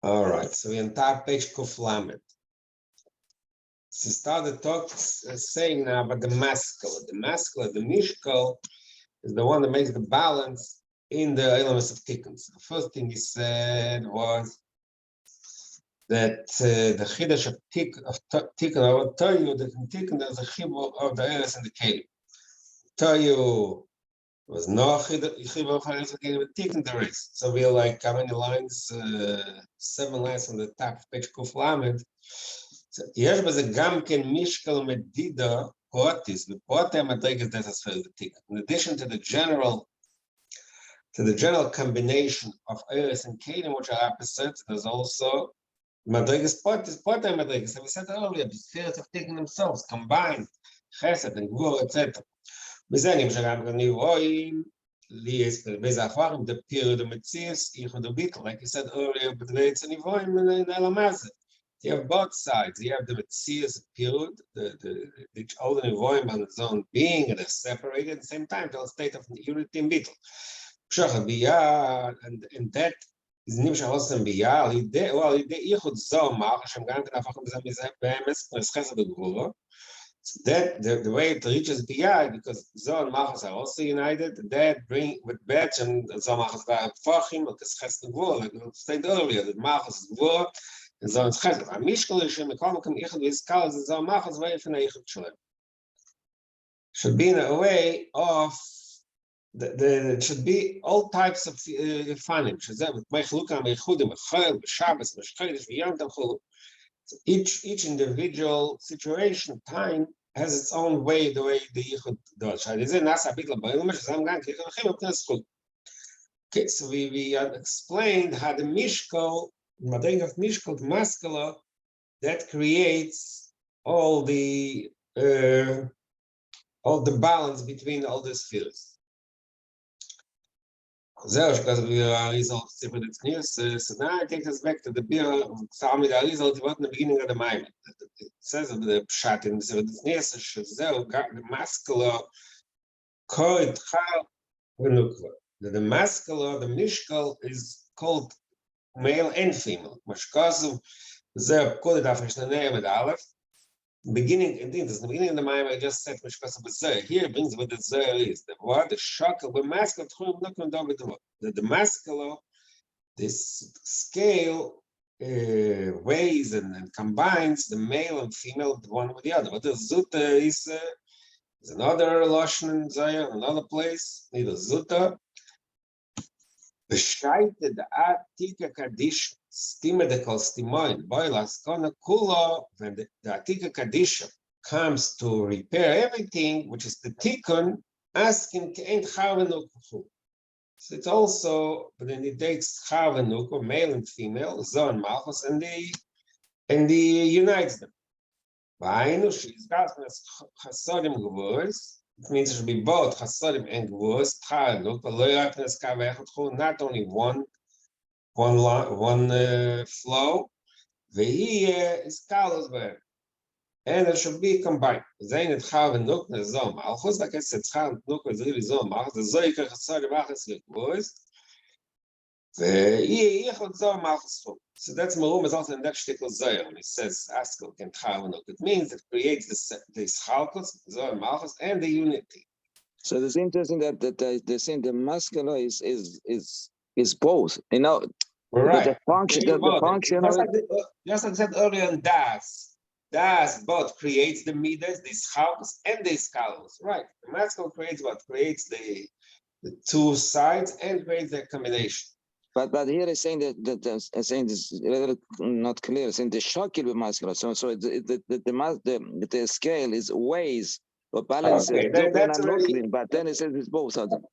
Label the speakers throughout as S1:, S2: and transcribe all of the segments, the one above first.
S1: All right, so we're on top page Kuf Lamed. So start the talk saying now about the maskil. The maskil, the mishkal, is the one that makes the balance in the elements of tikkun. So the first thing he said was that the chiddush of tikkun, I will tell you that in tikkun there's a chibur of the eres and the kelim. Tell you was no chibur of eres and kelim, but tikkun there is. So we're like, how many lines? 7 lines on the top of page Kuf Lamed. So יש בזה גם כן משקל מדידה פרוטיס, ופרוטי המדרגת דת הספר the tikkun. In addition to the general combination of eres and kelim, which are opposites, there's also madrigas potis, poti madrigas. And we said earlier, the spheres of tikkun themselves combined, chesed and gvur, etc. בזה נמשך גם רואים ליס בזה אחרים, the period of metzius, ichud ubitel, like you said earlier, but it's an ivoim in elamazet. You have both sides. You have the metzius period, which all the nivoim on its own being, and they're separated at the same time to a state of unity and bittul. And that is nimshach also in biyah. Well, the ichud zomach, Hashem gan ten afachim b'zeh be'emes preschesa b'gvura. That the way it reaches biyah, because Zoh and Machas are also united. That bring with Betch and Zomachas v'afachim preschesa b'gvura. Like we said earlier, that Machas gvura. So it's chesed. A mishkal is shemikomakim ichud v'izkal is zeh machas v'yifin ha'yichud shalem. Should be in a way of it should be all types of fanim. Shezeh v'mechlukam v'yichudim v'chayil v'shabbos v'shchaydish v'yom tamchulu. Each individual situation, time has its own way. The way the yichud does. Shadizeh nasa bitla b'ilma shezeh gan k'yichud achim v'pnei schul. Okay, so we explained how the mishkal. Madrig of Mishkal, Maskala, that creates all the balance between all the spheres. Because we are result separate news. So now I take us back to the beer of Sami the result in the beginning of the Maimon. It says of the Pshat in the news, the Maskala, Koit Chal Venukva. The Maskala, the Mishkal is called male and female. Mashkasu Zer called it after Shnei with Aleph. Beginning, indeed, the beginning of the Maimon I just said Mashkasu Zer. Here it brings what the Zer is. The word, the shakel, the masculine, the masculine, this scale weighs and combines the male and female one with the other. But the Zuta is another Lashon in Zer, another place. Neither Zuta. Bescheide the Atika Kaddish, Stime de Kostimoin, Boilas Kona Kula, when the Atika Kaddish comes to repair everything, which is the Tikkun, asking Ain't Chavenuk. So it's also, but then it takes Chavenuk, male and female, Zon Malchus, and the unites them. Vainu, she's got Chasodim Gvurs. It means it should be both chasadim and gvurs. Not only one flow. Is kalos and it should be combined. Zayin et chav and nuk nezom. Alchus like I said, chav and nuk is really zom. The zoyker chasadim achas gvurs. So that's Marum is also in that shtickle Zoyah. When he says Askel can Chavanuk, it means it creates this Chalkos, Zoyah Malchus, and the unity.
S2: So it's interesting that they saying the muscular is both. You know,
S1: right.
S2: The function.
S1: Just like I said earlier in Das both creates the midas, this Chalkos, and this Kalos. Right. The muscular creates what? Creates the two sides and creates their combination.
S2: But here it's saying that saying this not clear. Saying the shakil be muscular. So the scale is weighs or balances.
S1: Okay, that's really,
S2: but then it says it's both of them.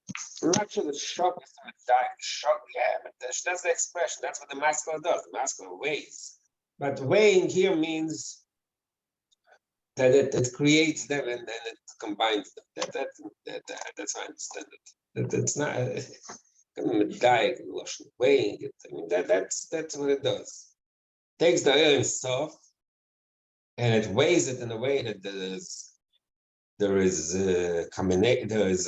S1: I'm not sure the shock is going to die. Shock, yeah, but that's the expression. That's what the muscular does. The muscular weighs. But weighing here means that it creates them and then it combines them. That's how I understand it. It's not. Weighing it. I mean that's what it does. It takes the air and stuff, and it weighs it in a way that there is a combination. There is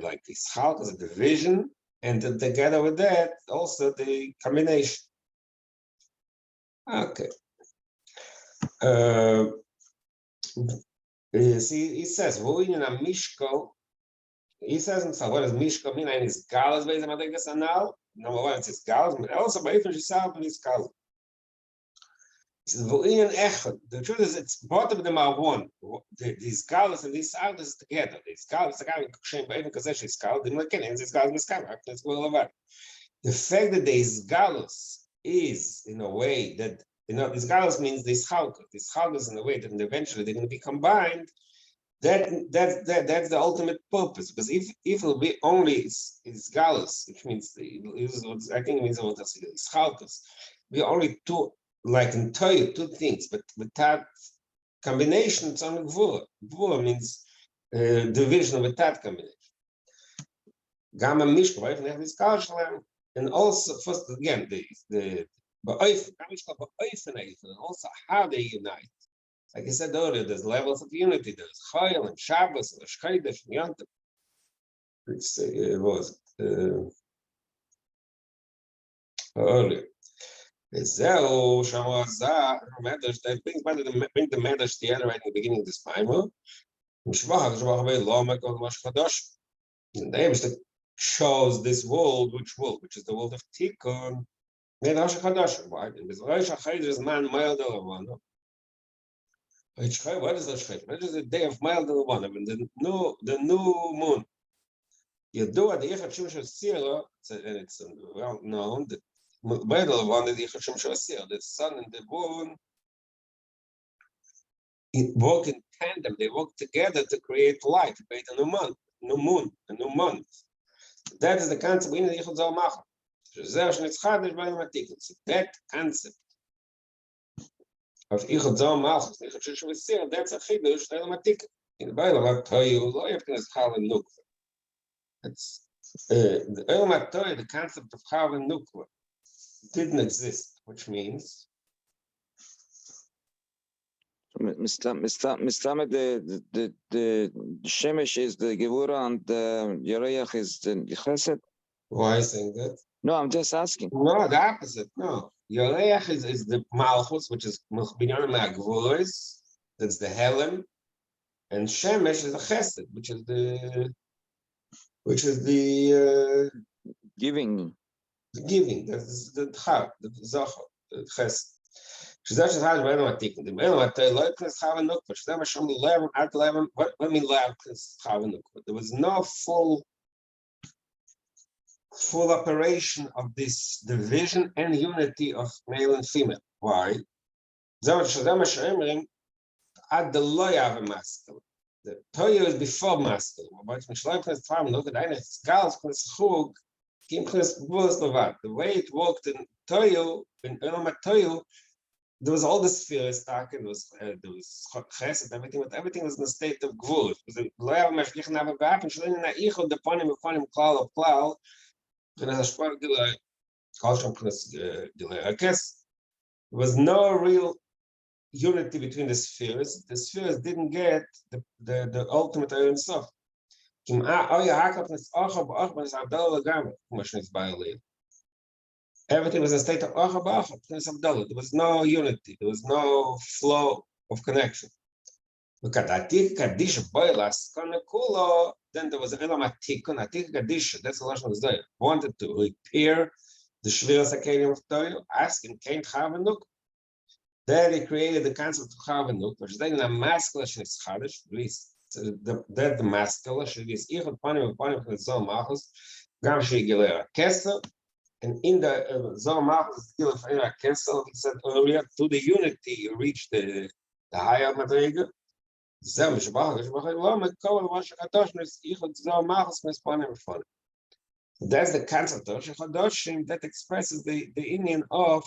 S1: like this halk as a division, and together with that, also the combination. Okay. See, he says, he says himself, what does Mishko mean? And his galas based on the anal. Number one, it's his galas, but also by even Shisab and his galas. He says, the truth is, it's both of them are one. These galas and these galas together. These galas, the guy in by even because she's galas, the Mekanians, these galas, that's well about. The fact that these galas is in a way that, these galas means these chalkas in a way that eventually they're going to be combined. That's the ultimate purpose, because if it will be only is galus, which means I think it means what else is chalkas, we only two, like in Torah, two things, but with that combination, it's only gvura. Gvura means division with that combination. Gamma mishka, right? And also, first again, the and also how they unite. Like I said earlier, there's levels of unity. There's Chayil and Shabbos and Shchaydesh and Yom Tov. It was earlier. Zeo Shamazah Medrash that bring the Medrash together right in the beginning of this primer. The name shows this world, which is the world of Tikkun. Medrash Chadash, right? And this Rosh Hashanah man mild Elavana. What is the Shchayt? What is the day of mild Elavana? When the new moon. You do at the Echad Shem Shasira, and it's well known that mild Elavana is the Echad Shem Shasira. The sun and the moon work in tandem. They work together to create light, to create a new moon, a new month. That is the concept in the Yichud Zal Machal. So that concept of Yichud Zal Machal, that's a chidush telematik. In the Bible, I tell you, you can have a nukva. It's the Elamatori, the concept of having nukva didn't exist, which means
S2: Mr. The Shemesh is the Gevura and the Yerayach is the Chesed.
S1: Why are you saying that?
S2: No, I'm just asking.
S1: No, the opposite. No. Yerayach is the Malchus, which is Binyan Ma'agvuris, that's the Helen, and Shemesh is the Chesed, which is the
S2: Giving.
S1: The giving. That's the Chag, the Zachar, the Chesed. What mean there was no full operation of this division and unity of male and female. Why? The Toya is before masculine. The way it worked in Toyo, in Elam Toyo, there was all the spheres stuck, and there was chesed, everything was in a state of gvur. There was no real unity between the spheres. The spheres didn't get the ultimate Ein Sof. Everything was in a state of there was no unity, there was no flow of connection. Look at that. Then there was an Elamatikun, Atik Kadisha, that's the Lashon was there. Wanted to repair the Shviras Akadium of Torah, asking, can't Chavanuk? Then he created the concept of Chavanuk, which is then a masculine is Chadish, that the masculine is Ichot Panim Panim Chazom Machos, Gam Shigilera Kessel. And in the Zohar Machos Kessel, he said earlier, to the unity you reach the higher Madriga. That's the concept of Chadoshim that expresses the union of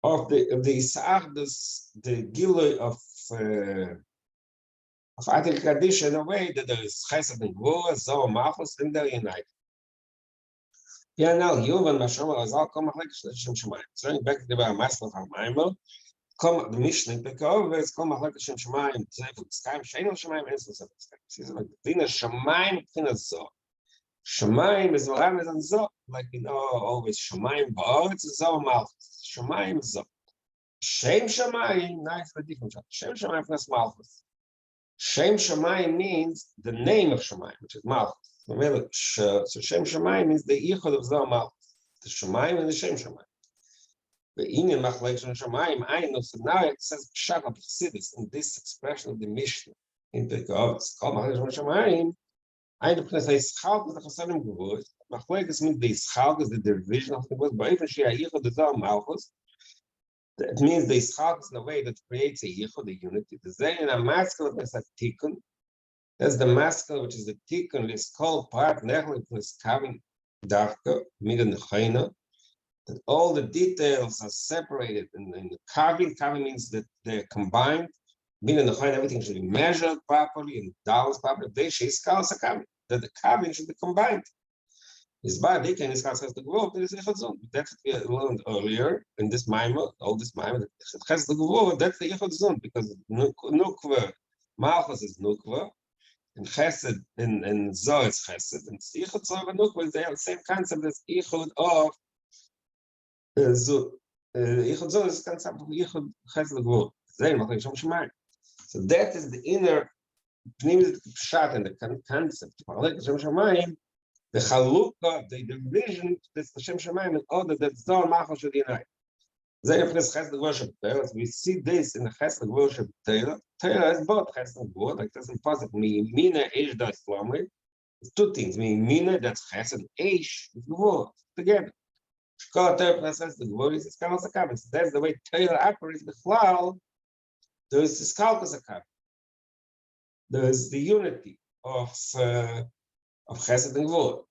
S1: the Sa'adus, the Gilui of Atik Kaddish in a way that there is Chesed and Gvura, Zohar Machos, and they're united. Yeah, now Yuvan Mashama Azal come like Shem Shemayim. So back to the Master of Maimer, come the Mishnah Pekov is come like Shem Shemayim. Say for Skyim Shein Shemayim and so Skyim. She's like Dina Shemayim Dina Zo. Shemaim is Lamed and Zo, like you know, always Shemaim Ba'aretz Zo Malchus. Shemaim Zo. Shem Shemaim, nice but different. Shem Shemaim plus Malchus. Shem Shemaim means the name of Shemaim, which is Malchus. So Shem Shemaim means the Yichud of Zo Malchus. The Shemaim and the Shem Shemaim. The Inyan Machlekes Shemaim, I know. So now it says Pshat of Chassidus in this expression of the Mishnah. In the Govs, called Machlekes Shemaim. I know because the Ischalk is the Chasadim Gevurot. Machlekes means the Ischalk is the division of the Gevurot. But even Shia Yichud of Zo Malchus, it means the Ischalk is the way that creates a Yichud, the unity. The Zayin and masculine is a Tikkun. That's the masculine, which is the Tikkun. It's called part Nechlik plus Kavin Darka Midan Chayna. That all the details are separated in the Kavin. Kavin means that they're combined. Midan Chayna, everything should be measured properly and balanced properly. They should called a Kavin. That the Kavin should be combined. His body can discuss the growth. There is a chazon. That's what we learned earlier in this Maimah, all this Maimah. Has the growth. That's the chazon because Nukva, Malchus is Nukva, and Chesed and Zo is Chesed, and Yichud Zo and Nukva they have the same concept as Yichud of Zo. Yichud Zo is the concept of Yichud Chesed growth. So that is the inner pshat and the concept of the Chalukah, the division, that's the Shem Shemaim, in order that Zohar Malchus should unite. We see this in the Chesed worship Torah. Torah is both Chesed Gvur, like this in positive. Mina Eish das Lomri. It's two things. Mina, that's Chesed, Eish, Gvur, together. Shkol Torah plus Chesed Gvur is Iskalos HaKavim. So that's the way Torah operates. The Chlal, there is Iskalos HaKavim. There is the unity of Chesed and Gvur.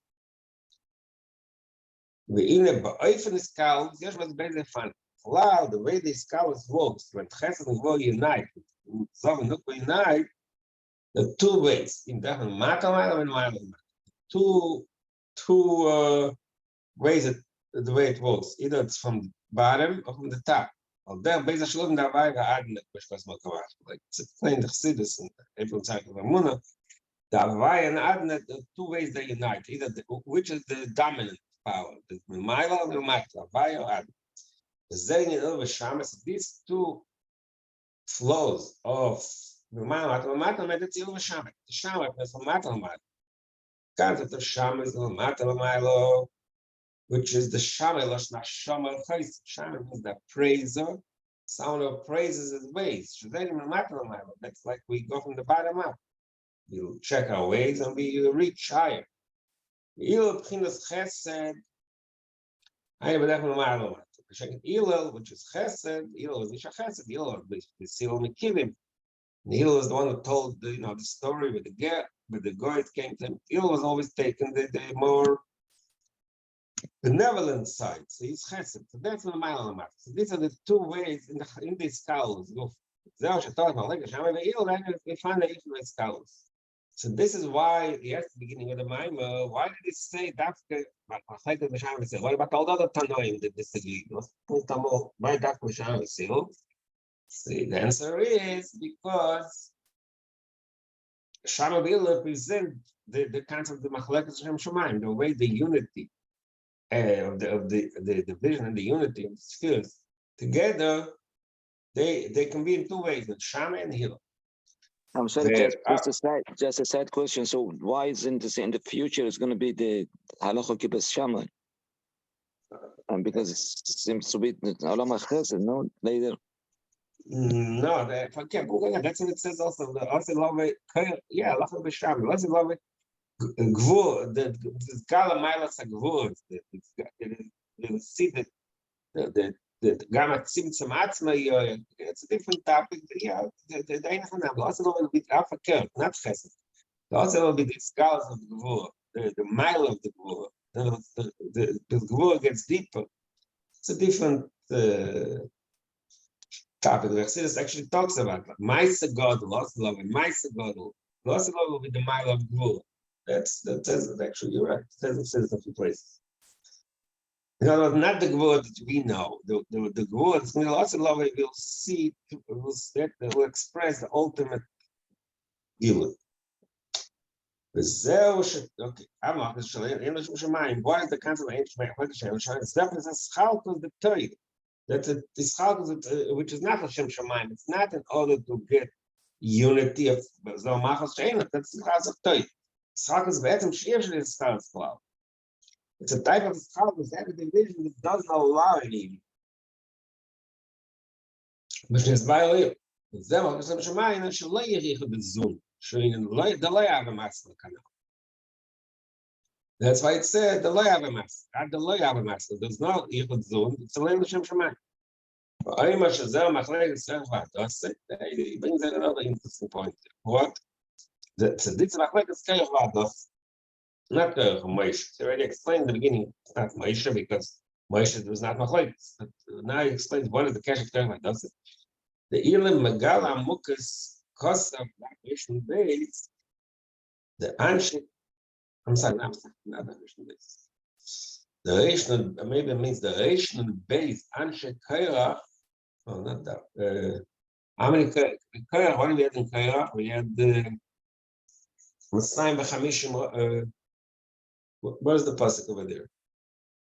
S1: In a Ba'ofen Iskalos, there's what's better fun. Wow, the way the Iskalos works, when Chesed and Gvur unite, Zov and Nukva unite, there are two ways. In the Matal and Matal. Two ways that the way it works. Either it's from the bottom or from the top. Or there, Beis HaShalom Davai Va'adin B'Shkas Malkavach. Like it's explained the Chassidus in April Tzarek of Amunah. The Avai and Adnet, the two ways they unite. Either which is the dominant power, the Maila or the Matla, Avai or Adnet. The Zayin and Ilva Shamas, these two flows of the Matla, that's Ilva Shamas. The Shamas is the Matla. Concept of Shamas is the Matla, which is the Shamas, Lashna Shamal Chais. Shamas means the praiser. Someone who praises his ways. That's like we go from the bottom up. You check our ways and we reach higher. Ilal, which is Chesed, Ilal is Isha Chesed, Ilal is Sil Mikivim. Ilal is the one who told the story with the goy came to him. Ilal was always taken the more benevolent side. So he's Chesed. So that's the Ma'al. So these are the two ways in these scholars. We find the Ifra scholars. So this is why, yes, the beginning of the Maimah, why did it say Dafka? What about all the other Tanoim that disagree? Why Dafka Misham Seal? See, the answer is because Shama will represent the concept of the Machlekes Shem Shemaim, the way the unity of the division and the unity of the spheres together, they can be in two ways, with Shama and Hillel.
S2: I'm sorry, just a side question. So why isn't this in the future it's going to be the halacha kibbutz shaman? Because it seems to be Olam HaChesed, no? Later.
S1: No, that's what it says also. Also, yeah, halacha b'shaman. Also, love it. Gvur, the Gala Mailas HaGvur. You see the Gamma Tzimtzum Atzma, it's a different topic. Yeah, the Einachanam, also will be Afakir, not Chesed. Also will be the scholars of the Gvur, the mile of the Gvur. The Gvur gets deeper. It's a different topic. The Chassidus actually talks about it. Maisa Godel, also love it. Maisa Godel. Also love will be the mile of Gvur. That says it actually, you're right. It says it a few places. No, not the Gvur that we know. The Gvur that's going to also love it, we'll see, will express the ultimate evil. Okay, English Shemayim. What is the concept of ancient Shemayim? It's definitely a schalkus the Torah. That's a schalkus which is not Hashem Shemayim. It's not in order to get unity of Zomachos Sheina. That's the schalkus of Torah. Schalkus be'etzem shiur is schalkus klal. It's a type of schalkus that a division that doesn't allow any unity. But it's violent. Zomachos Shemayim and Shalei Yericha B'Zum. That's why it said the loyav not the loyav master. There's no yichud zun. It's a leil shem shemayim. He brings in another interesting point. What? The tzaddik machlekes kayach v'ados, not Moshe. It's already explained in the beginning. It's not Moshe because Moshe was not machlekes. But now he explains what is the kayach v'ados. The ilim megala mukas. Because of that Rishon base, the Anshe, I'm sorry, not the Rishon base. The Rishon, maybe it means the Rishon base, Anshe Kaira, oh, not that. How many Kaira, what do we had in Kaira? We had Masayim B'Chamishim, what is the pasuk over there?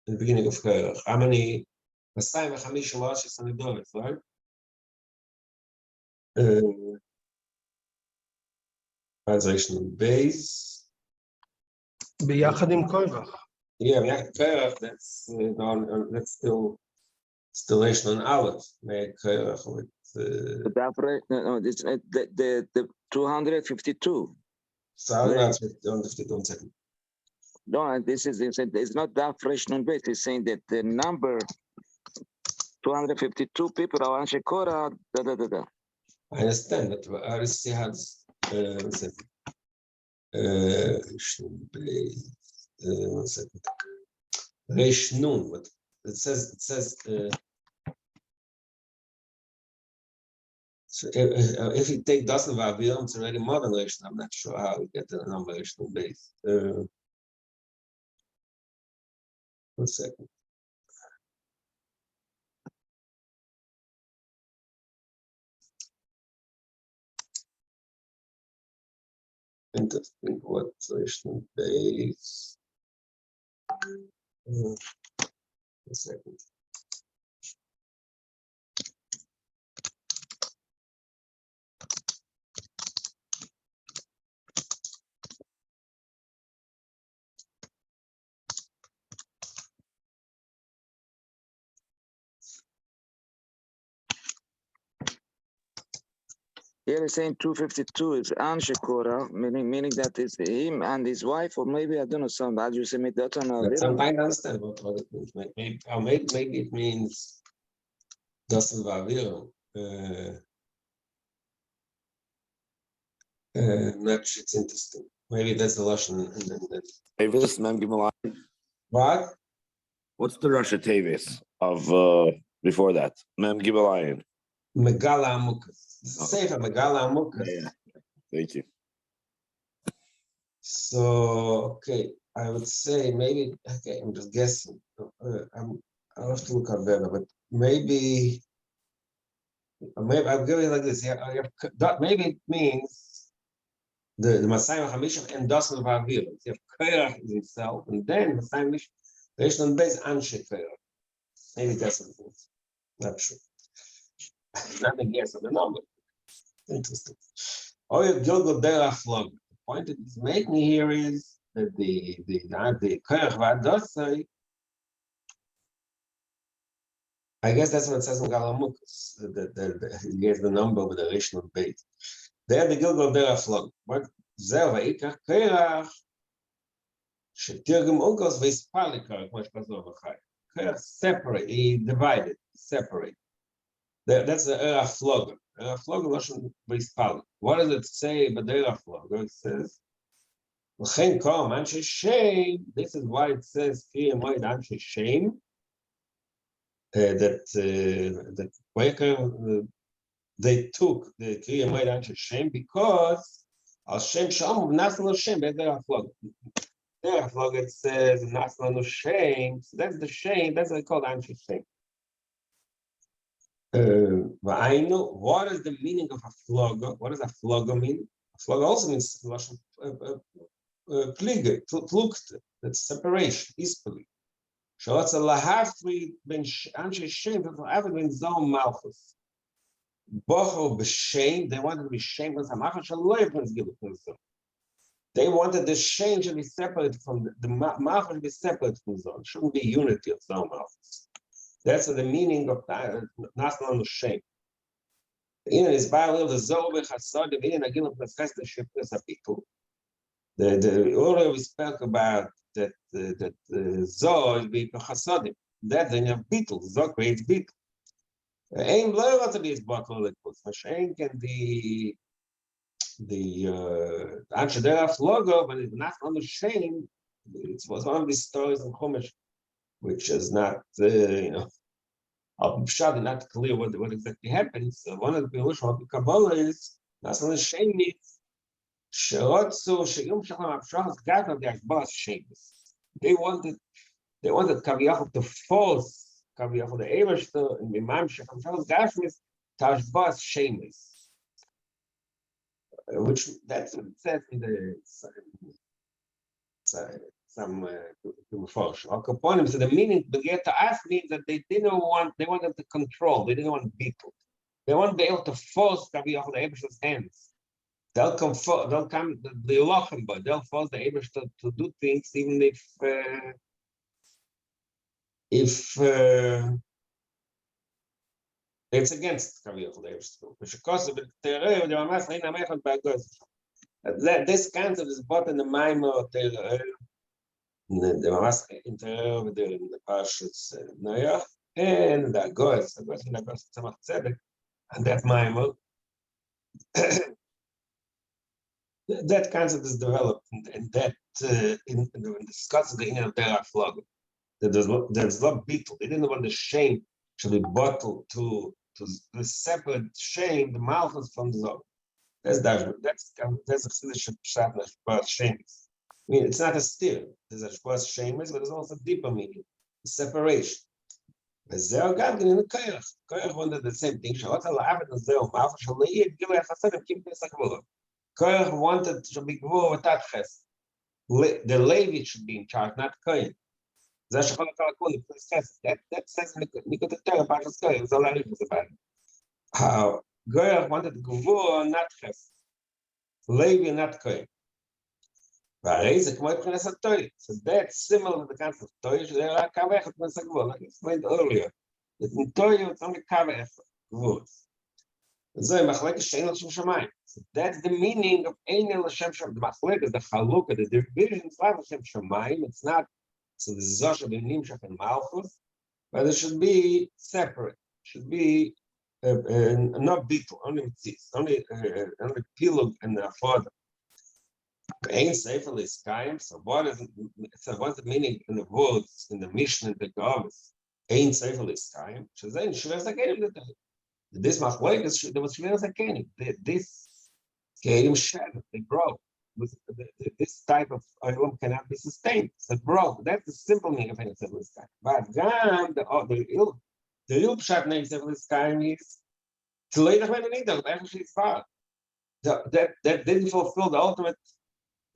S1: In the beginning of Kaira. How many Masayim B'Chamishim Roshis and Nedoros, right? Translation base.
S3: ביחד עם קורח.
S1: Yeah, that's still relation on Aleph. With
S2: the 252.
S1: So that's one second.
S2: No, this is it's not that fresh non base. It's saying that the number 252 people are Anshe Korah.
S1: I understand, but RSC has one second. One second. Reish Nun, but it says so if you take Dasan V'Aviram, it's already more than Reish Nun. I'm not sure how we get the number Reish Nun base. One second. Interesting. What Reish base? A second.
S2: Here is saying 252 is Anshe Korah, meaning that is him and his wife, or maybe I don't know some. As you say, maybe that's another.
S1: I'm trying to understand what it means. Maybe it means Dasan V'Aviram. It's interesting. Maybe that's the Russian.
S4: Tavis, Mem Gimel Ayin.
S1: What?
S4: What's the Russia Tavis of before that? Mem Gimel Ayin.
S1: Megala Amukas. Safer Megala Amukas.
S4: Yeah. Thank you.
S1: So, okay, I would say maybe, okay, I'm just guessing. I'll have to look at better, but maybe I'll give it like this. Yeah, maybe it means the Masayim HaMishim and Dasan V'Aviram. You have Korach himself, and then Masayim HaMishim, Reish Nun Beis Anshe Korach. Maybe that's what it means. Not sure. Not a guess on the number. Interesting. Oh, you Gilgal Derach Log. The point that he's making here is that the Korach V'Adosai, I guess that's what it says in Galamukas. He gives the number with the Reish Nun Beis. There the Gilgal Derach Log. What Zer V'Ikach Korach Shetirgim Unkos V'Ispali Korach Mosh Kazor V'Chai. Korach separate. He divided. Separate. That's the Erach Flogger. Erach Flogger Lashon V'Ispali. What does it say about the Erach Flogger? It says, L'chein Kol Anshe Shem. This is why it says Kriya Moed Anshe Shem. That Quaker they took the Kriya Moed Anshe Shem because Al Shem Sham Nasal Shem. That's the Erach Flogger. The Erach Flogger it says Nasal Shem. So that's the Shem. That's what they call Anshe Shem. I know what is the meaning of a flogger. What does a flogger mean? A flogger also means Pflege, Flukte, that's separation, Ispeli. שרוצה להפריד בין אנשי שם ואף בין זום מלכוס. Bocho b'shem, they wanted to be shamed with Hamachar Shaloyevans Giluknazon. They wanted the shame to be separated from the Malchus to be separated from Zon. It shouldn't be unity of Zon Malchus. That's the meaning of national shame. In his Bible, the Zobe Chasod, the meaning again of the Chesed Shepres people. The earlier we spoke about that Zoh is being Chasodim. That's the name of beetle. Zoh creates beetle. Aim loyal to be his bottle liquid. Hashem can be the Anshaderaf's logo, but it's not on the shame. It was one of these stories in Chumash, which is not, not clear what exactly happens. So one of the people of the Kabbalah is not on the shame means Sherotsu Sheyum Shalom Abshachas got of the Ashbas shames. They wanted Kaviyachov to force Kaviyachov the Ebershter and Imam Shecham Shalom Gashmis to Ashbas shames. Which that's what it says in the some Kaponim. So the meaning began to us means that they wanted to control, they didn't want to beat it. They want to be able to force Kaviyachov the Ebershter's hands. They'll come the Lochem, but they'll force the Ebershter to do things even if it's against Kaviyachol the Ebershter. Because of this concept is brought in the Maimor the Mamas interior in the Parshas Noach and the Agos Tzemach Tzedek, and that Maimor. That concept is developed, and that in discussing the inner Derech Flog, that there's no beetle. They didn't want the shame to be bottled to separate shame, the malchus from the zog. That's a chiddush of shame. I mean, it's not a steer. There's a shpas shameless, but there's also deeper meaning, separation. The Zeo Gavin in the Koyach wanted the same thing. Koyach wanted to be Gvur without Ches. The Levi should be in charge, not Koyach. That says Nikot Torah Parshas Koyach. It's all I read about it. How Koyach wanted Gvur, not Ches. Levi, not Koyach. So that's similar to the concept of Torah. There are Kavech, like I explained earlier. That in Torah it's only Kavech, Gvur. So that's the meaning of Ein L'Shem Shamayim. The Machlokes is the Chalukah, the division is not L'Shem Shamayim. It's not so the Zosh of Nimshach and Malchus, but it should be separate. It should be not beetle, only mitzis, only pilug and the father. Ein Sefer L'Iskayim. So what's the meaning in the words in the Mishnah and the Gavis? Ein Sefer L'Iskayim. Shazayin Shver Zakenim. This Machlokes, there was Shver Zakenim. This Kelim shattered, they broke. This type of oil cannot be sustained. So it broke. That's the simple meaning of Ein Sefer L'Iskayim. But Gam, the real pshat name Sefer L'Iskayim is to lay the Menonidach, actually it's far. That didn't fulfill the ultimate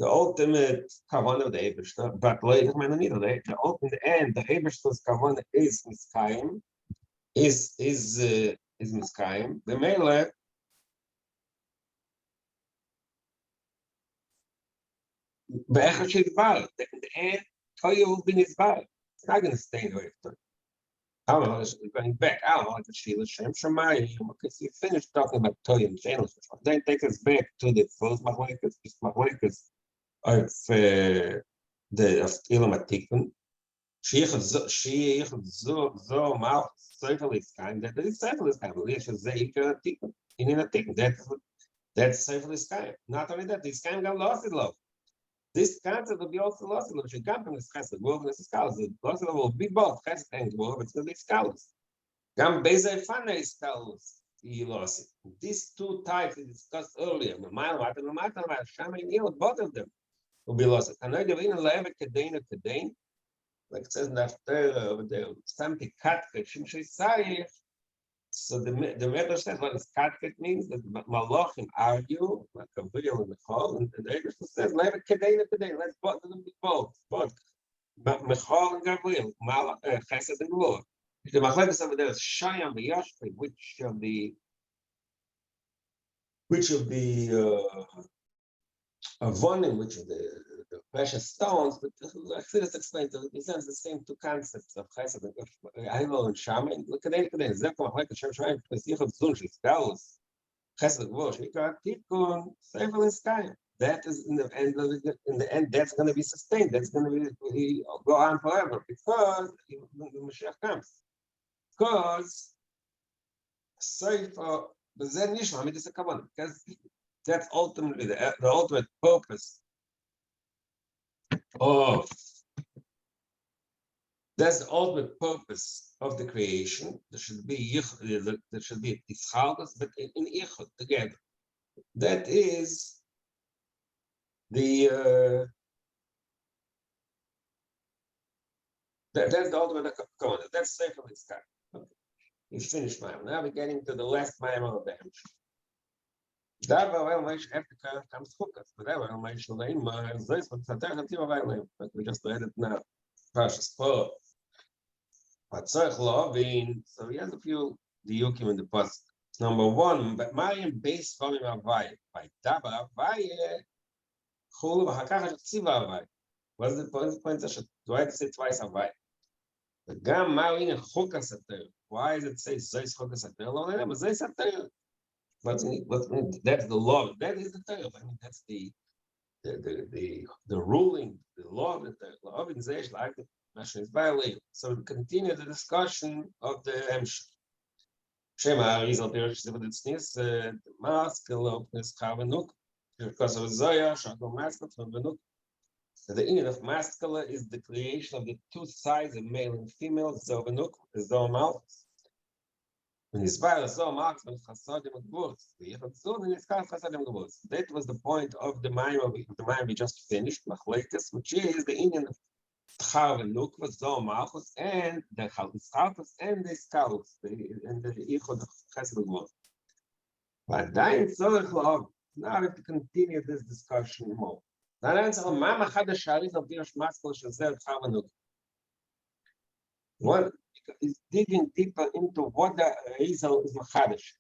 S1: kavanah of the Ebershter, but later Menonidach, the ultimate end, the Ebershter's kavanah is Miskayim, is Miskayim. The Mele in the end, Toya will be Nizbar. It's not going to stay in the way of Toya. I don't know, going back, I don't know, like the Shila Shem Shamayim, because you finished talking about Toya and Shela. Then take us back to the first Machlokes of Ilam Atikun. Shiich Zo Mal Sefer L'Iskayim. That is Sefer L'Iskayim. Lish Zeikah Atikun. In Atikun. That's Sefer L'Iskayim. Not only that, the Iskayim got lost in love. This concept will be also lost in love. Should come from the Chesed Gvur and the scholars. The lost in love will be both Chesed and Gvur, but it's going to be scholars. Gam Bezei Fanei scholars. He lost it. These two types we discussed earlier. Both of them will be lost. Like it says in the over there, something cut. So the Medrash says what is katket means that Malachim argue like a video in the call, and the Medrash says let it kedei. Let's both of them be both. But Michal and Gabriel, Chesed and Gvur. The Machlekes over there is Shayam v'Yashpei, which of the avonim, which of the precious stones, but Chassidus explained to the sense the same two concepts of Chesed and Ayvol and Shama. And look at it, Zek Machlekes Shem Shayim, because Yichud Zun, she's Galus, Chesed and Gvur, Shikar Tikun, Sefer and Skayim. That is in the end, that's going to be sustained. That's going to be go on forever because the Mashiach comes. Because Sefer, because that's ultimately the ultimate purpose of the creation. There should be Yichud, but in Yichud together. That is that's the ultimate component. That's safe from its time. Okay. We finished Mayim. Now we're getting to the last Mayim of the Hemshech. We just read it now. So he has a few diukim in the past. Number one, but Mayim based from him Avai. By Daba Avai. What's the point? Do I have to say twice Avai? Why does it say Zeis Chokas HaTorah? That's the law. That is the Torah. I mean, that's the ruling, the law of the Torah. So we continue the discussion of the Hemshech. Shema Arizal Pirosh Zivaditznis, the masculine of this Chavanuk, because of Zoya, Shakal masculine from Vanuk. The union of masculine is the creation of the two sides of male and female, Zovanuk, Zomal. When his virus Zomal, Chasadim and Gvurz, the Yichud and his Chasadim and Gvurz. That was the point of the Mayim we just finished, Machlekes, which is the union of Chavanuk, Zomal, and the Chalus and the Skalus, and the Yichud of Chesed and Gvurz. But now we have to continue this discussion more. One is digging deeper into what the Rizal is Machadash.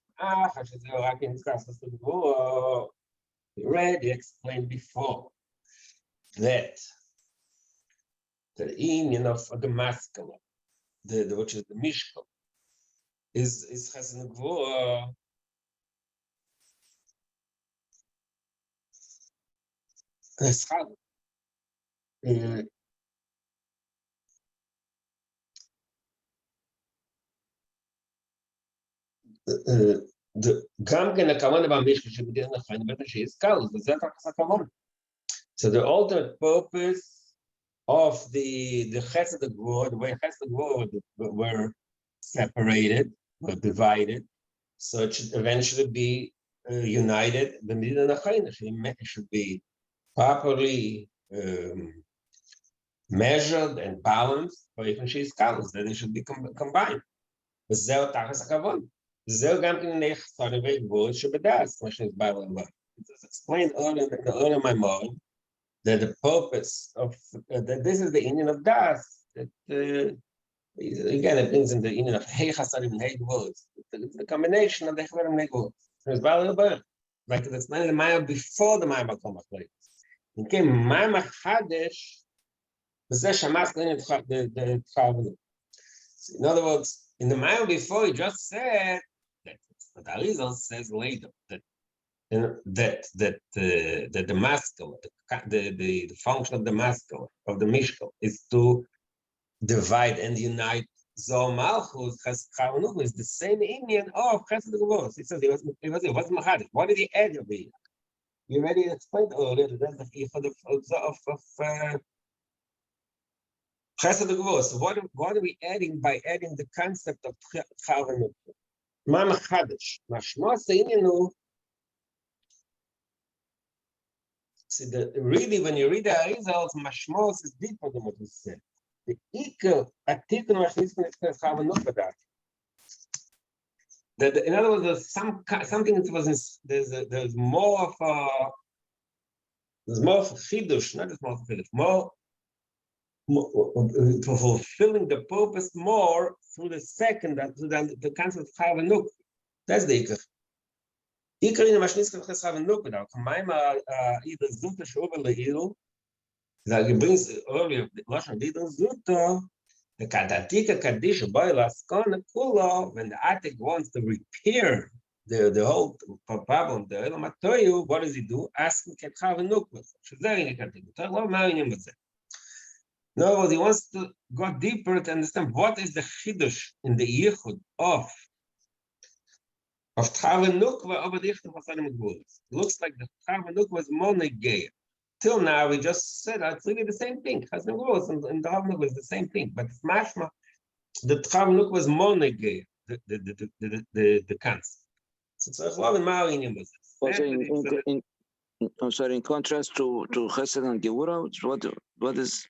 S1: We already explained before that the union of the masculine, which is the Mishkal, is Chesed Gvur. So the ultimate purpose of the Chesed Gvur, the way Chesed Gvur were separated, were divided, so it should eventually be united. It should be properly measured and balanced, or even she's callous, that they should be combined. It's explained earlier in the earlier Maimon that the purpose of that this is the union of Das. That again, it brings in the union of Hey Chasadim and Hey Gvurz. The combination of the Chasadim and Hey Gvurz. It's valuable. Like it's explained in the Mayim before the Mayim Bakom Machlekes. In came Mayim Chadesh, the Chavanuk. In other words, in the Mayim before, he just said that the Arizal says later that the masculine, the function of the masculine, of the Mishkal, is to divide and unite Zohar Malchus. Chavanuk is the same union of Chesed Gvur. He says it was Machadish. What did he add over here? You already explained earlier that that's the Yichud of Chesed Gvur. So what are we adding by adding the concept of Chavanuk? Ma Machadish. Mashmos Ininu. See, really, when you read the Arizal, Mashmos is deeper than what we said. The Iker Atikun Mashmos is Chavanuk Badat. In other words, there's something that was there's more of a chidush, not just more of a chidush, more for fulfilling the purpose more through the second than the concept of chayav and nuk. That's the ikar. Ikar in the mashniska of chayav and nuk. Now, kamaima either zuta shuva leil. That he brings earlier lashon didn't zuta. The kadatika kaddish boilas kona kula when the atik wants to repair the whole problem, the elam atoyu, what does he do? Ask him ket chayav and nuk. Shazari nekatik. Lo ma'ayin b'zeh. In other words, he wants to go deeper to understand what is the chidush in the yichud of Tchav and Nukva over the yichud of Chasadim Gvulos. Looks like the Tchav and Nukva was more negeya. Till now, we just said it's really the same thing. Chasadim Gvulos and the Tchav and Nukva is the same thing, but it's mashma. The Tchav and Nukva was more negeya. The concept. So it's a lot of ma'arinim with this.
S2: I'm sorry. In contrast to Chesed and Gevura, what is?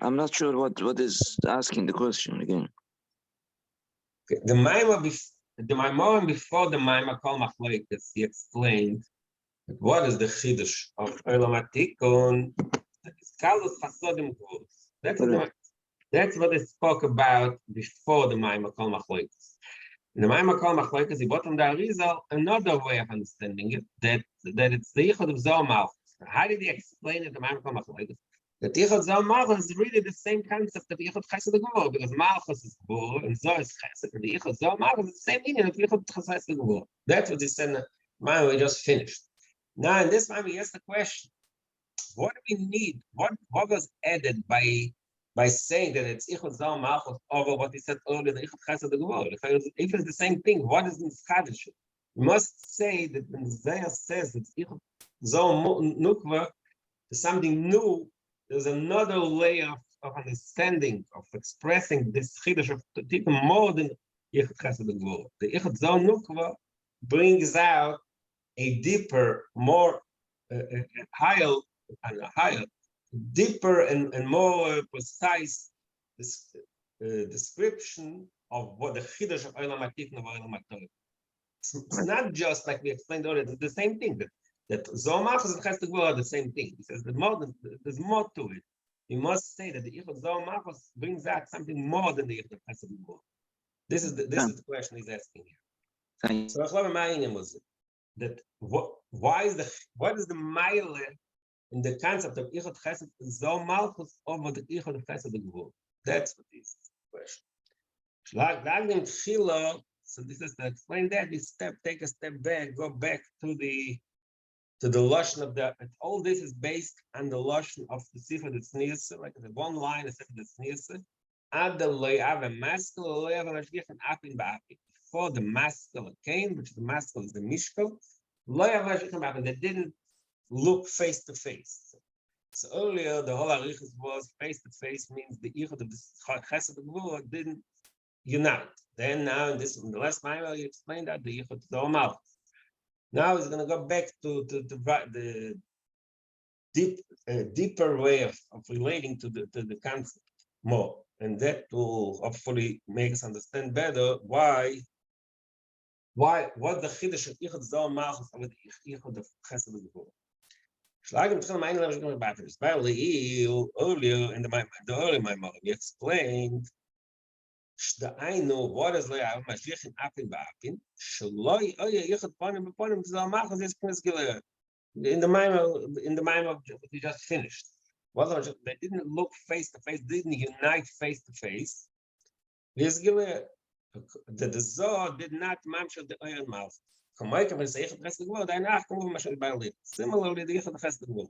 S2: I'm not sure what is asking the question again.
S1: Okay. The Maimon before the Maimon called Machlokes, he explained that what is the Chiddush of Olam Hatikun. It's called Chasadim Gvulos. That's what they spoke about before the Maimon called Machlokes. In the Maimon called Machlokes, he brought from the Arizal another way of understanding it, that it's the Yichud of Zohar Malchus. How did he explain it? The Maimon called Machlokes. The Yichud Zohar Malchus is really the same concept of Yichud Chesed Gvur, because Malchus is Gvur and Zohar is Chesed, and the Yichud Zohar Malchus is the same meaning of Yichud Chesed Gvur. That's what he said in the Maimon we just finished. Now in this Maimon he asked the question, what do we need? What was added by saying that it's Yichud Zohar Malchus over what he said earlier, the Yichud Chesed Gvur? If it's the same thing, what is in Chadish? We must say that when Zohar says that Yichud Zohar Nukva is something new. There's another layer of understanding, of expressing this chidush of even more than Yichud Chesed Gvur. The Yichud Zohar Nukva brings out a deeper, more higher, deeper and more precise description of what the chidush of Olam Hatikun of Olam Hatorah. It's not just like we explained earlier. It's the same thing. That Zohar Malchus and Chesed Gvur are the same thing. He says there's more to it. You must say that the Yichud Zohar Malchus brings out something more than the Yichud Chesed Gvur. This is the question he's asking here. So was that what is the mile in the concept of Yichud Chesed Zohar Malchus over the Yichud Chesed Gvur? That's what is the question. So this is to explain that. We take a step back, go back to the lashon of the. All this is based on the lashon of the Sefer Tznius, like the one line of Sefer Tznius. Ad the loyav a maskil loyav a mashgiach and apin ba'apin. Before the maskil came, which the maskil is the mishkal, loyav mashgiach and ba'apin. They didn't look face to face. So earlier the whole arichas was face to face means the Yichud of the Chesed Gvur didn't unite. Then now in the last time you explained that the Yichud Zohar Malchus. Now he's going to go back to the deeper way of relating to the concept more, and that will hopefully make us understand better why what the chiddush of Yichud Zohar Malchus over the Yichud of Chesed Gvur. Earlier in the early Maimon, we explained what is loyav mashgiach and apin ba'apin. Shaloi oya yichud panim b'panim Zohar Malchus is p'nisgileh. In the Maimon we just finished. They didn't look face to face, didn't unite face to face. The Zohar did not mamshel the oya Malchus. Similarly, the Yichud Chesed Gvur.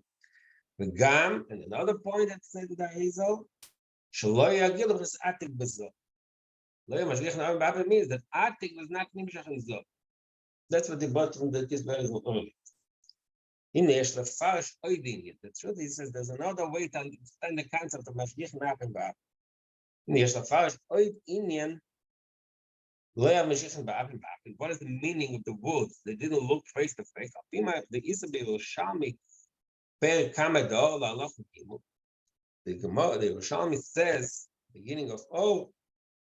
S1: The Gam, and another point that said the Arizal, Shaloi Yagil was Atik B'Zohar. Means that Atik was not Nimshach in Zohar. That's what the bottom that is very early. In the Farish Oidin, the truth is there's another way to understand the concept of Mashgiach and Apin Ba'apin. In the Farish Oid Indian, what is the meaning of the words? They didn't look face to face. The Isabi Shami Per Kamadol Allah. The Yerushalmi says, beginning of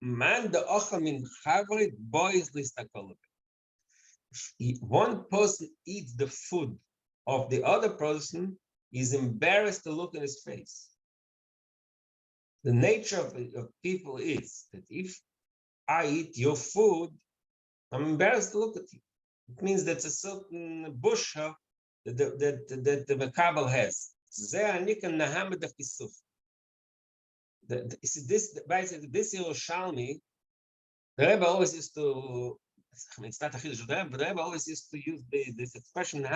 S1: man the Ochamin Chavrit boys listakol. one person eats the food of the other person, he's embarrassed to look in his face. The nature of people is that if I eat your food, I'm embarrassed to look at you. It means that's a certain busha that the Makabal has. This Yerushalmi, the Rebbe always used to, I mean, it's not a chiddush, but the Rebbe always used to use this expression,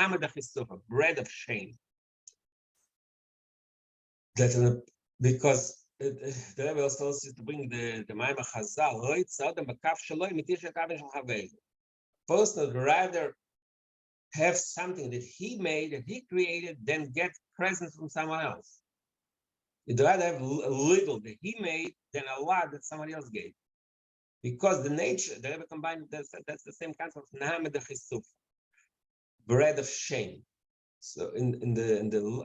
S1: bread of shame. Because the Rebbe also used to bring the Maimah Chazal, person would rather have something that he made, that he created, than get presents from someone else. He'd rather have a little that he made than a lot that somebody else gave. Because the nature, the Rebbe combined, that's the same concept of Nahamed Chisuf, bread of shame. So in the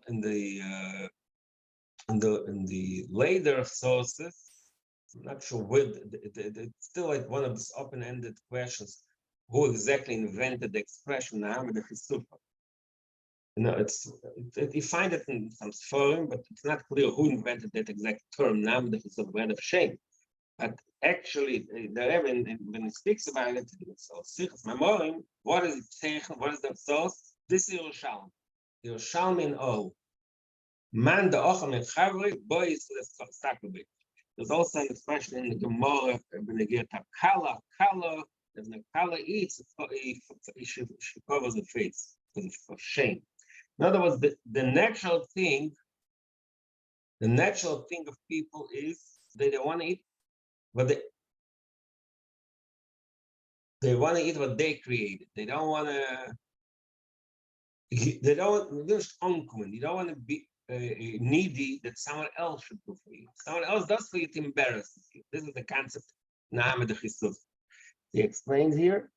S1: later sources, I'm not sure where it's still like one of these open-ended questions: who exactly invented the expression Nahamed Chisuf? You know, you find it in some forum, but it's not clear who invented that exact term, Nahamed Chisuf, bread of shame. But actually, the Rebbe, when he speaks about it, so Sichas Memorim, what is it saying? What is the source? This is Yerushalmi. Yerushalmi in all. Man the Ocham and Chavri, boy is the Sakubik. There's also an expression in the Gemara, when they get a Kala, if the Kala eats, she covers the face because of shame. In other words, the natural thing of people is they want to eat. But they want to eat what they created. They don't want to. They don't. Just uncommon. You don't want to be needy that someone else should do for you. Someone else does for you to embarrass you. This is the concept. Nahamed Chisuf. He explains here.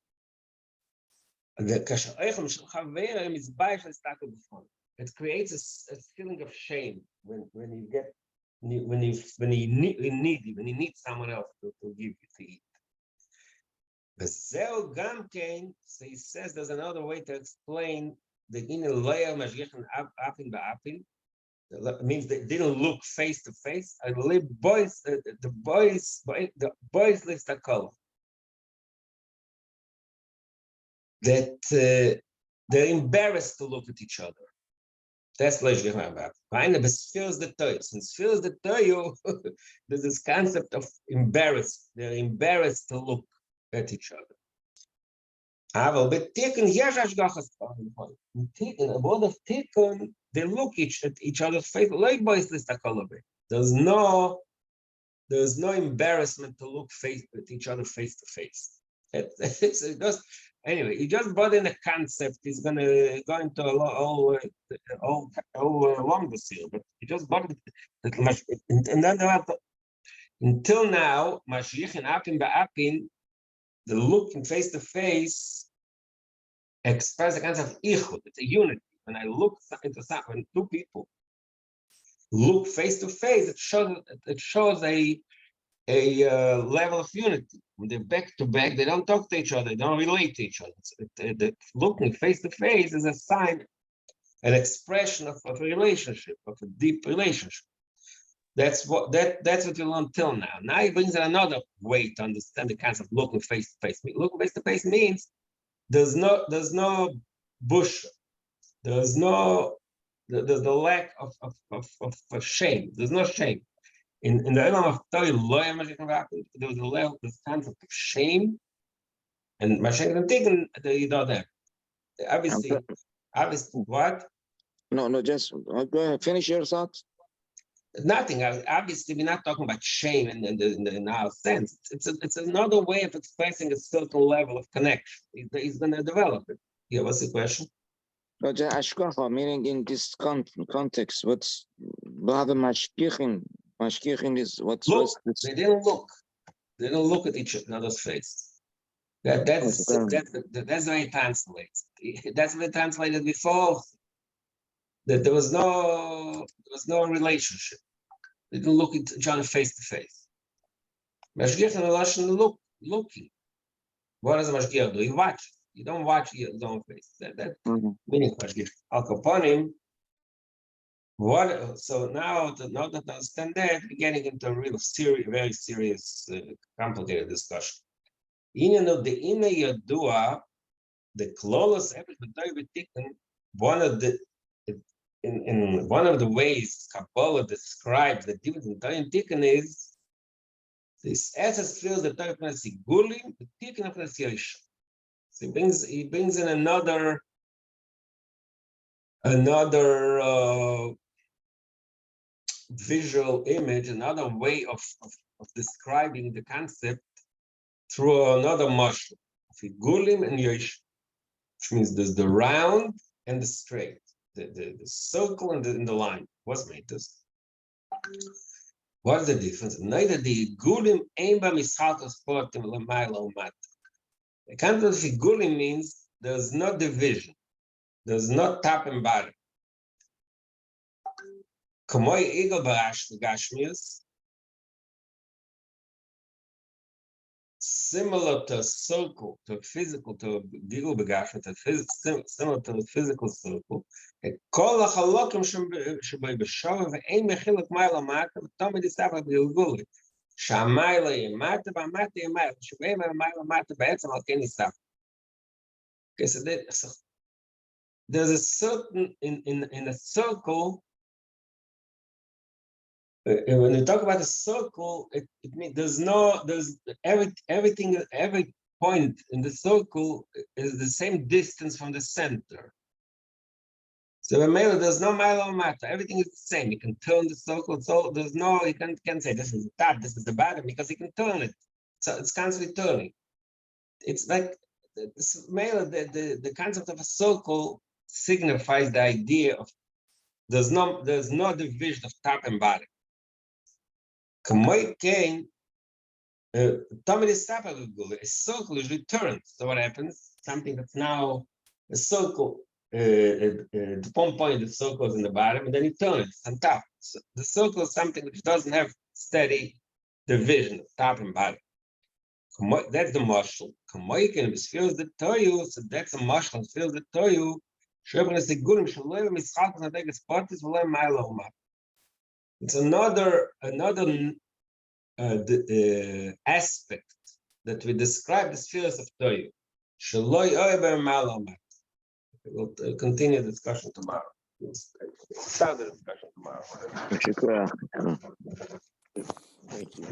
S1: It creates a feeling of shame when you get. When you needy, when you need someone else to give you to eat. So he says there's another way to explain the inner layer mashgichen apin ba'apin. That means they didn't look face to face. I believe the boys live the color. That they're embarrassed to look at each other. That's Leishlich Mabab. But feels the toy. Since feels the toy, there's this concept of embarrassed. They're embarrassed to look at each other. But Tikkun, in a word of Tikkun, they look at each other's face. Like boys, there's no embarrassment to look at each other face to face. Anyway, he just brought in a concept. He's going to go into all along this year, but he just brought it. And then until now, Mashiach and Apin Ba'apin, the looking face to face express a concept of ichud. It's a unity. When I look into something, when two people look face to face, it shows a level of unity. When they're back to back, they don't talk to each other, they don't relate to each other. The looking face to face is a sign, an expression of a relationship, of a deep relationship. That's what we learned till now. Now he brings in another way to understand the concept of looking face to face. Looking face to face means there's no bush, there's the lack of shame. There's no shame. In the Elam of Torah, there was a level, this concept of shame, and Mashiach and Tikkun, you don't have. Obviously, what?
S2: No, just go ahead, finish your thoughts.
S1: Nothing. Obviously, we're not talking about shame in our sense. It's another way of expressing a certain level of connection. He's going to develop it. Yeah, what's the question?
S2: No, just ashkacha, meaning in this context, what's Bava Mashkichin? Mashkichin is what's
S1: they didn't look. They don't look at each other's face. That's the way it translates. That's what it translated before. That there was no relationship. They didn't look at each other face to face. Mashgiach and Lashon looking. What does Mashgiach do? He watches. You don't watch your own face. That meaning question. Al Kaponim. What? So now to understand that, we're getting into a real serious, very serious, complicated discussion. In the inner Yadua, the closest one of the in one of the ways Kabbalah describes the difference in Toyin Tikkun is this essence feels the Toyin Sigulim, the Tikkun of Yosh. So he brings in another visual image, another way of describing the concept through another mushroom, Figulim and Yosh, which means there's the round and the straight, the circle and the line. What's made this? What's the difference? Neither the Gulim aim by Mishalkos Portim Lamailo Mat. The concept of Figulim means there's no division, there's no top and bottom. Kamoy Eagle Barash Gashmius, similar to a circle, to a physical, to a Gigul Begashmius, similar to a physical circle. Kol HaChalokim Shabay B'Shav Ve'ein Mechilek Maila Mata V'Tomid Yisava B'Gilguli Sha'Maila Yemata V'Amata Yemata Shabay Maila Mata B'Etzam Al Ken Yisava. Okay, so there's a certain in a circle. When we talk about a circle, it means there's every point in the circle is the same distance from the center. So when there's no mile or matter, everything is the same. You can turn the circle, so there's no, you can't say this is the top, this is the bottom, because you can turn it. So it's constantly turning. It's like the concept of a circle signifies the idea of there's no division of top and bottom. A circle usually turns. So what happens? Something that's now a circle, the one point the circle is in the bottom, and then you turn it on top. So the circle is something which doesn't have steady division of top and bottom. That's the mashal. Feels the toyu, so that's a mashal. Feels the toyu. It's another aspect that we describe the spheres of Toyu. We'll continue the discussion tomorrow. We'll start the discussion tomorrow.
S2: Thank you.